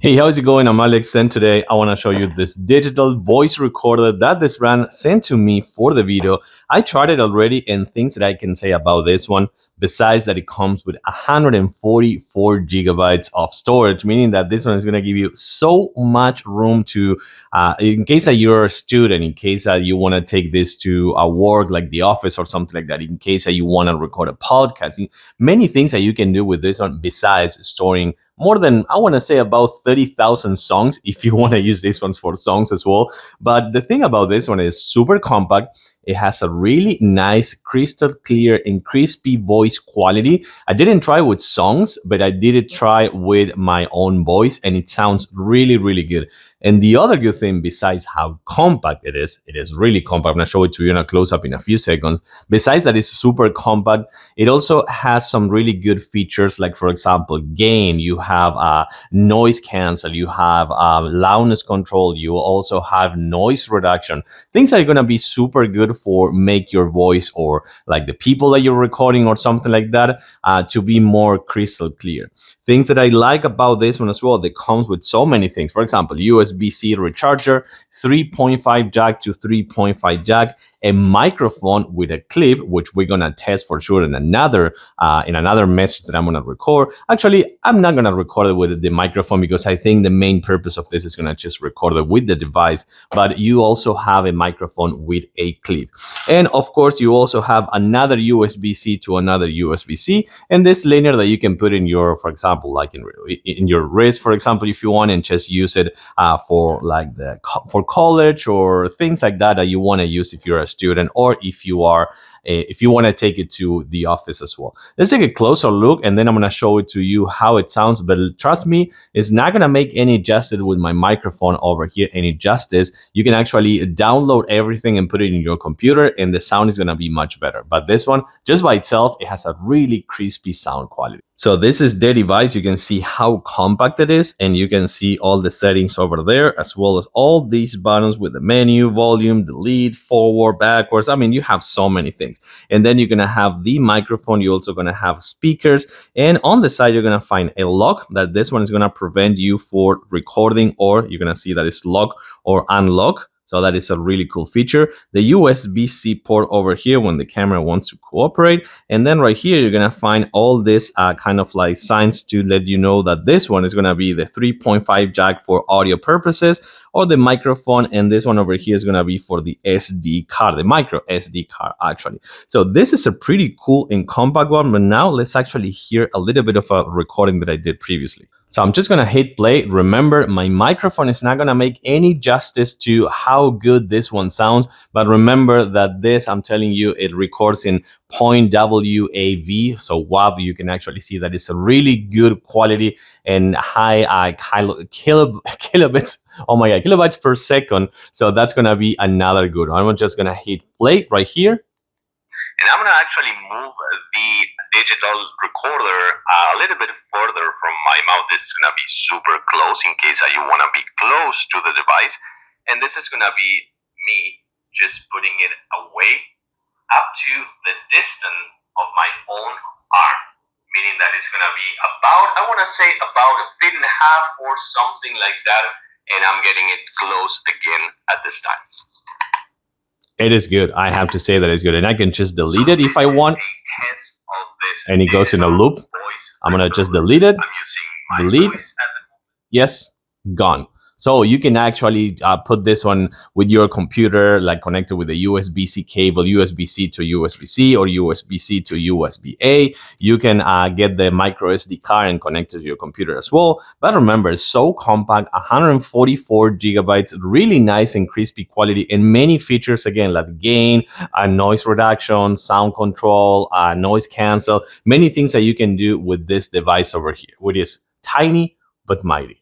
Hey, how's it going? I'm Alex, and today I want to show you this digital voice recorder that this brand sent to me for the video. I tried it already, and things that I can say about this one, besides that it comes with 144 gigabytes of storage, meaning that this one is going to give you so much room to, in case that you're a student, in case that you want to take this to a work like the office or something like that, in case that you want to record a podcast, many things that you can do with this one besides storing more than, I want to say, about 30,000 songs if you want to use these ones for songs as well. But the thing about this one is super compact. It has a really nice, crystal clear and crispy voice quality. I didn't try with songs, but I did try with my own voice, and it sounds really, really good. And the other good thing, besides how compact it is really compact. I'm going to show it to you in a close-up in a few seconds. Besides that, it's super compact. It also has some really good features, like, for example, gain. You have noise cancel. You have loudness control. You also have noise reduction. Things that are going to be super good for make your voice, or like the people that you're recording or something like that, to be more crystal clear. Things that I like about this one as well, that comes with so many things. For example, USB-C recharger, 3.5 jack to 3.5 jack, a microphone with a clip, which we're gonna test for sure in another message that I'm gonna record. Actually, I'm not gonna record it with the microphone because I think the main purpose of this is gonna just record it with the device. But you also have a microphone with a clip, and of course, you also have another USB-C to another USB-C, and this linear that you can put in your, for example, like in your wrist, for example, if you want, and just use it for like for college or things like that that you want to use if you're a student, or if you want to take it to the office as well. Let's take a closer look, and then I'm going to show it to you how it sounds. But trust me, it's not going to make any justice with my microphone over here, any justice. You can actually download everything and put it in your computer, and the sound is going to be much better. But this one, just by itself, it has a really crispy sound quality. So this is the device. You can see how compact it is, and you can see all the settings over there, as well as all these buttons with the menu, volume, delete, forward, backwards. I mean, you have so many things. And then you're going to have the microphone. You're also going to have speakers. And on the side, you're going to find a lock that this one is going to prevent you for recording, or you're going to see that it's lock or unlock. So that is a really cool feature. The USB-C port over here when the camera wants to cooperate. And then right here, you're going to find all this kind of like signs to let you know that this one is going to be the 3.5 jack for audio purposes, or the microphone. And this one over here is going to be for the SD card, the micro SD card, actually. So this is a pretty cool and compact one. But now let's actually hear a little bit of a recording that I did previously. So I'm just going to hit play. Remember, my microphone is not going to make any justice to how good this one sounds. But remember that this, I'm telling you, it records in 0.WAV. So WAV, you can actually see that it's a really good quality and high kilobits. Oh my God, kilobytes per second. So that's going to be another good one. I'm just going to hit play right here. And I'm going to actually move the digital recorder a little bit further from my mouth. This is going to be super close in case you want to be close to the device. And this is going to be me just putting it away up to the distance of my own arm. Meaning that it's going to be about, I want to say about 1.5 feet or something like that. And I'm getting it close again at this time. It is good. I have to say that it's good. And I can just delete it if I want. And it goes in a loop. I'm going to just delete it. Delete. Yes. Gone. So you can actually put this one with your computer, like connected with a USB-C cable, USB-C to USB-C, or USB-C to USB-A. You can get the micro SD card and connect it to your computer as well. But remember, it's so compact, 144 gigabytes, really nice and crispy quality, and many features, again, like gain, noise reduction, sound control, noise cancel, many things that you can do with this device over here, which is tiny but mighty.